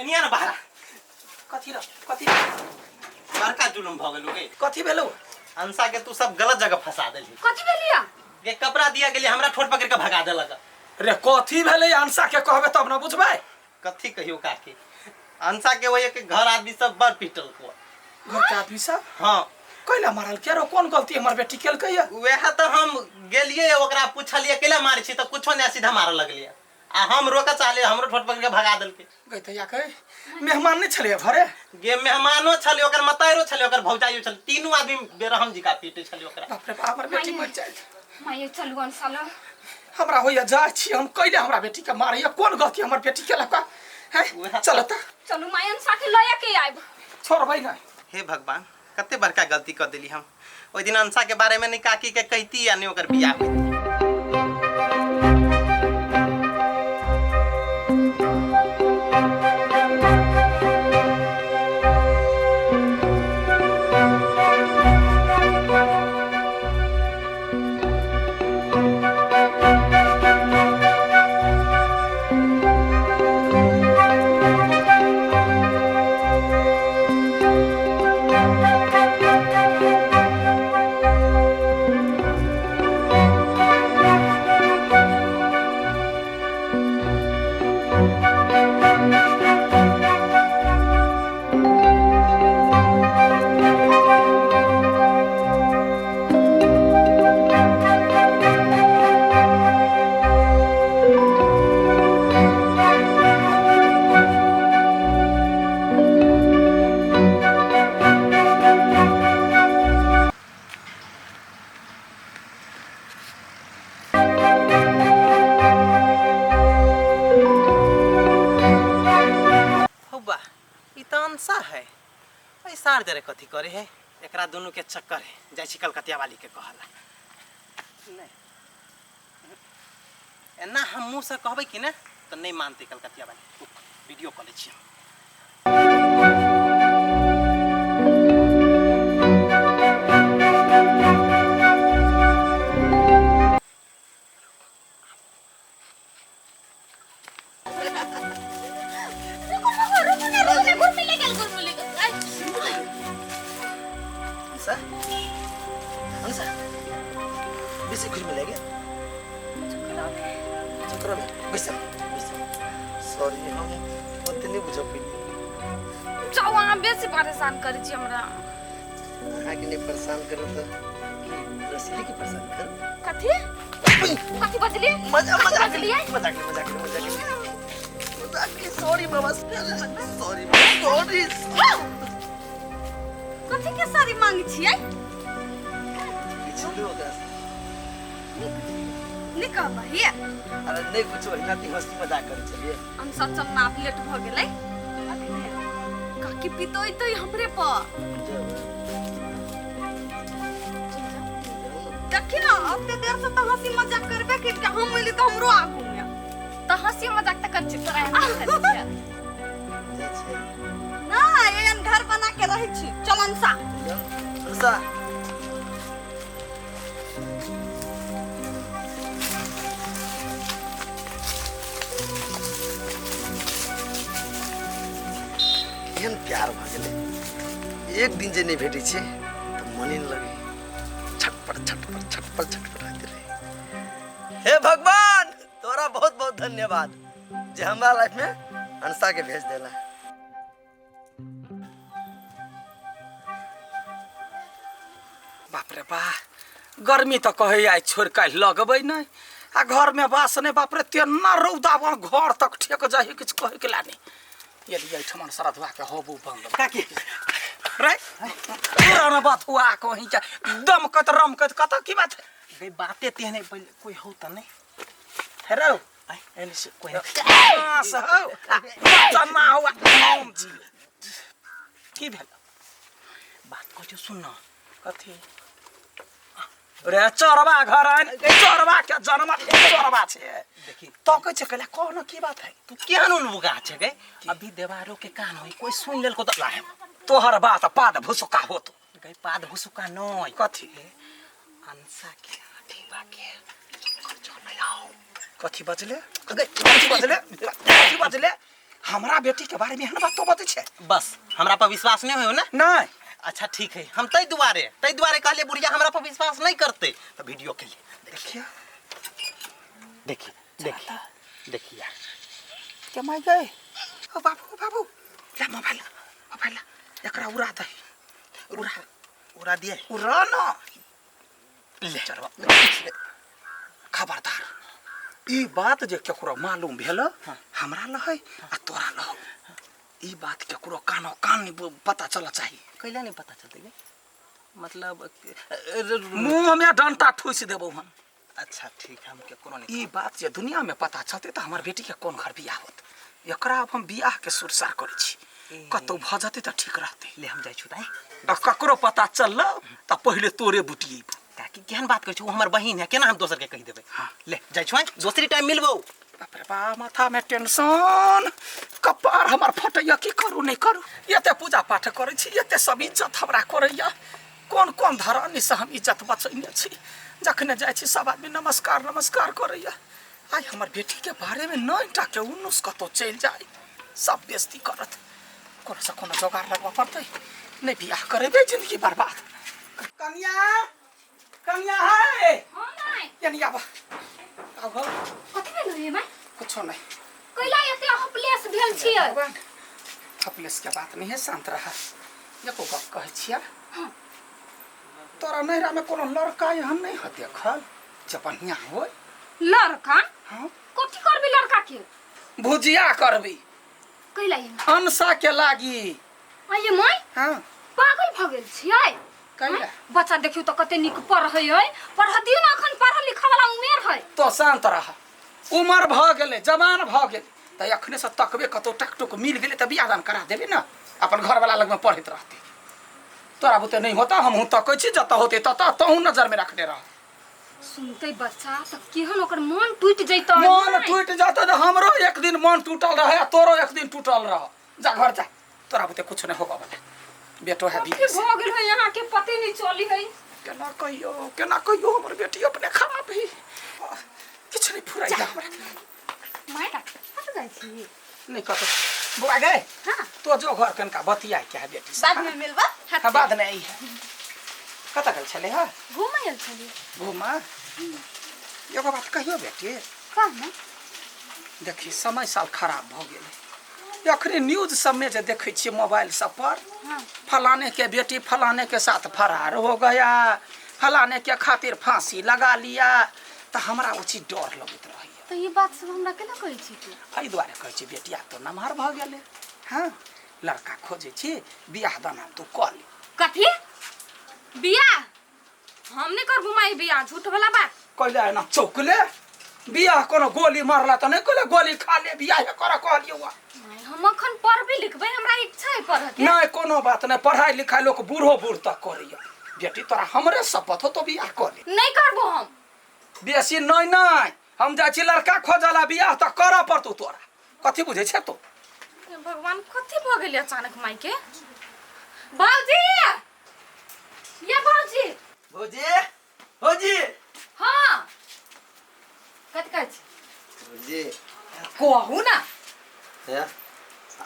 निया न बाहर कथी र कथी बड़का जुलुम भ गेलु के कथी भेलौ अंसा के तू सब गलत जगह फंसा देली कथी भेलिया के कपड़ा दिया गेली हमरा ठोट पकड़ के भगा देलक रे कथी भेलै अंसा के कहबे तब न बुझबै कथी कहियो काके अंसा के वही के घर आदमी सब बड़ पिटल को घर के आदमी सब हां कैला मारल के रो कौन गलती हमर बेटी केलकै या वेह त हम गेलिए ओकरा पूछलिए केला मारै छी त कुछो नै सीधा मारऽ लगलिए आ हम रोका चाहले हमरो ठोट पकड़ के भगा देलके गइतैया कह मेहमान नै छलिए घरे गे मेहमानो छले ओकर मताइरो छले ओकर भौजाइयो छले तीनों आदमी बेरहम जी का पीटे छले ओकरा बाप रे बाप हमर बेटी मर जाय माये चलू अंसाला हमरा होइया जाय छी हम कैले हमरा बेटी के मारैया कोन गलती हमर बेटी केलक है चल त चलू माये अंसा के लया के आइब छोड़बै नै हे भगवान कते बड़का गलती कर देली हम ओइ दिन अंसा के बारे में नहीं काकी के कहती या नहीं ओकर बियाह होती है सार जरे कथी करे है एकरा दोनों के चक्कर है जाय छी कलकतिया वाली के कहला नहीं एना हम मुंह से कहबै कि ना तो नहीं मानते कलकतिया वाली वीडियो कॉल छी सॉरी हम ओते नहीं बुझ पइली जाओ वहां बेसी परेशान करै छी हमरा अहाँ के नहीं परेशान करू तो रसीली के परेशान कर कथी कथी बजली मजाक बजली सॉरी मामा सॉरी कथी के सॉरी मांगी छियै पिछले होगा निका भइए अरे नहीं कुछ होइना ती हंसी मजाक करे चलिए हम सच में आप लेट भ गेलै काकी पितोई तो हमरे प देखी ना ओते देर से तो हंसी मजाक करबे कि हम मिली तो हमरो आगू में तो हंसी मजाक त कर छी तोरा ना एन घर बना के रही छी चलनसा अंसा एहन प्यार भ गेलै एक दिन जे नहीं भेटी छे त मने न लगे छटपट होते रहे हे भगवान तोरा बहुत बहुत धन्यवाद जे हमरा लाइफ में अंसा के भेज देला बाप रे बा गर्मी तो कहे आई छोड़ काल लगबै नै आ घर में बास नै बाप रे तेना रौदा घर तक ठेक जाहि किछ कहे के लानी यदि आई ठमन सरधवा के होबू बंद काकी रे पुराना बात हुआ कहीं के दम कत रम कत कत की बात है गई बातें तेने पहले कोई हो त नहीं हेरो एने से कोई हो जना हुआ नाम जी की भेल बात को जो सुन न कथी रे चोरबा घर आइन चोरबा के जन्म चोरबा छे देखी तो कह छ कला कोन की बात है तू केहन लुगा छे गए अभी देवारो के कान होई कोई सुन लेल को त लाहे तोहर बात पाद भुसुका होत गई पाद भुसुका नय कथी अंसा के ठीबा के कर जो न आओ कथी बजले कथी बजले हमरा बेटी के बारे में हन बात तो बते छे बस हमरा पर विश्वास नहीं हो ना। नहीं अच्छा ठीक है, हम तई दुआरे कहले बुढ़िया हमरा पर विश्वास नहीं करते तो वीडियो के लिए देखिए देखिए यार क्या माय गए। ओ बाबू ले मोबाइल एकरा उड़ा दे उड़ा दिए उड़ा ना ले चरवा खबरदार ई बात जे केकरो मालूम भेल हमरा लहै आ तोरा लह ई बात केकरो कानो कान नहीं पता चलना चाहिए। कैला नहीं पता चलते गे मतलब मुंह में डंटा ठूस देबो हम। अच्छा ठीक है, हम केकरो नहीं ई बात जे दुनिया में पता चलते तो हमार बेटी के कौन घर बियाह होत एकरा अब हम बियाह के सुरसार करै छी कतौ भ जते त ठीक रहते। ले हम जाय छु ताई आ ककरो पता चलल त पहिले तोरे बुटिएब काकी केहन बात कर छु, हमर बहिन है केना हम दोसर के कहि देबै। हाँ। ले जाय छु दोसरी टाइम मिलबो। बाप रे बा माथा में टेंशन कपार हमार फटैया की करू नहीं करू एते पूजा पाठ करै छी एते सब इज्जत हमरा करैया कौन कौन धरानी से हम इज्जत बचैने छी जखने जाय छी सब आदमी नमस्कार करैया आई हमर बेटी के बारे में नहीं टाके उन्नुस कतो चल जाए सब बेइज्जती करत कोनो से कोनो जोगाड़ लगवा पड़तै नहीं बियाह करेबे जिंदगी बर्बाद। कन्या है हां नहीं यानी आबा आबा कथि भेल रे माय कुछो नहीं कैला एते हपलेस भेल छियै। हपलेस के बात नहीं है शांत रहा एको गप कहै छियै तोरा नैरा में कोनो लड़का हम नहीं ह देखल जे बढ़िया हो लड़का हां कथि करबी लड़का के भुजिया करबी कैला अंसा के लागी। आये माय हां पागल भ गेल छियै कैला बच्चा देखियो त कते निक पढ़ै है पढ़ दियो ना अखन पढ़ लिखा वाला उमेर है तो शांत रहा उमर भ गेले जवान भ गेले त अखने से तकबे कतो टकटुक मिल गेले त बियाह दान करा देबे ना अपन घर वाला लग में पढ़त रहते तोरा बुते नहीं होता हम तकै छी जत होते तत तहु नजर में रखने रह सुनते बच्चा त केहन ओकर मन टूट जइतो मन टूट जाता तो हमरो एक दिन मन टूटल रहे तोरो एक दिन टूटल रह जा घर जा तोरा बुते कुछ नहीं होगा वाला बेटो है के भ गेल है यहां के पते नहीं चली है केना कहियो हमर बेटी अपने खराब है कुछ नहीं फुराई जा हमरा माय का कत जाय छी नहीं कत बुआ गए हां तो जो घर कनका बतिया क्या है बेटी से बाद में मिलबा हां बाद में आई है कत गल छले हा घूम गेल छली घुमा एगो बात कहियो बेटी का ना देखी समय साल खराब भ गेले अखनी न्यूज सब में जे देखै छी मोबाइल सब पर हां फलाने के बेटी फलाने के साथ फरार हो गया फलाने के खातिर फांसी लगा लिया तो हमरा ओ चीज डर लगत रहैया। तो ये बात सब हमरा केना कहै छी तू एहि दुआरे कहै छी बेटिया तो नमहर भ गेले हां लड़का खोजे छी बियाह दाना तू क ले। कथि बियाह हम नहीं करबू माई बियाह झूठ वाला बात कहले ना चौकले बियाह कोनो गोली मारला त नहीं कहले गोली खा ले बियाह कर कहलियो नहीं हम अखन पढ़बे लिखबे हमरा इच्छा है पढ़ के नहीं कोनो बात नहीं पढ़ाई लिखाई लोग बूढ़ तक करैया बेटी तोरा हमरे शपथ हो तो बियाह कर ले नहीं करबो हम बेसी नहीं हम जा छी लड़का खोजला बियाह त कर पड़तौ तोरा कथि बुझै छै तो हे भगवान कथि भ गेल अचानक माई के बाबूजी ये बाबूजी भौजी हां कथि कहै छी भौजी कहू ना है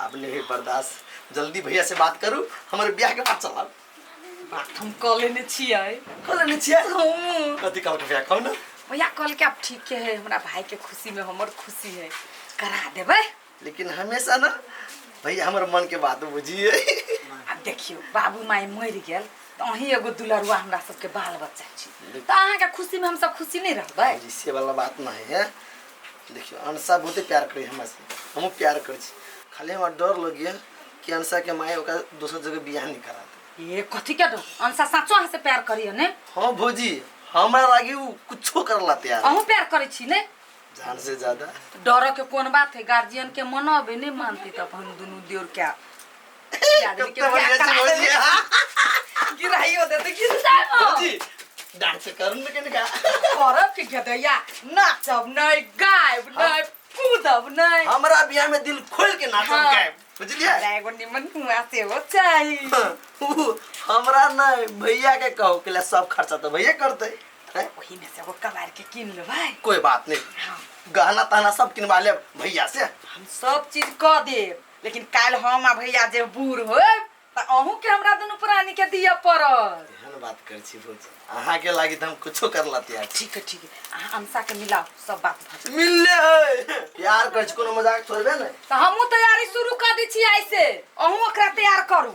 अब नहीं बर्दाश्त जल्दी भैया से बात करूं हमारे ब्याह के बाद चला बात हम कह लेने छियै कल नहीं छिए कथि का उठ ब्याह कहू ना भैया कल के अब ठीक है हमरा भाई के खुशी में हमर खुशी है करा देबै लेकिन हमेशा ना भैया हमारे मन के बात बुझिए। अब देखियो बाबू माई मर गेल तो अही एगो दुलरुआ हमरा सबके बाल बच्चा छी तो अहाँ के खुशी में हम सब खुशी नहीं रहबै जिससे वाला बात नहीं है। देखियो अंसा बहुते प्यार करी हमसे हम प्यार कर खाली हमारा डर लग गया कि अंसा के माए ओका दूसर जगह बियाह नहीं करा दे। ये कथि के डर अंसा सचो अहाँ से प्यार करियो ने हाँ भौजी हमारा लागी वो कुछो करला तैयार अहू प्यार करै छी ने जान से ज्यादा। डर के कौन बात है गार्जियन के मनबे नहीं मानती तब हम दोनों देवर क्या गिराइयो दे तो गिर जाए भौजी डांस करन के का करब के गदैया नाचब नहीं गायब नहीं कूदब नहीं हमारा बियाह में दिल खोल के नाचब हाँ। गायब बुझलिए। एगो निमन हुआ से हो चाहिए हमरा नहीं भैया के कहो के लिए सब खर्चा तो भैया करते हैं वही में से वो कबार के किन लो भाई कोई बात नहीं हाँ। गहना तहना सब किनवा ले भैया से हम सब चीज क देब, लेकिन काल हम आ भैया जे बूढ़ होए त अहू के हमरा दुनू प्राणी के दिया पड़त। एहन बात कर छी भौजी, अहाँ के लागी त हम कुछो कर लाती यार। ठीक है अहाँ अंसा के मिलाओ, सब बात भ मिल ले है प्यार कर छी, कोनो मजाक थोड़बे नहीं। त हमहू तैयारी शुरू कर दी छी, ऐसे अहू ओकरा तैयार करू।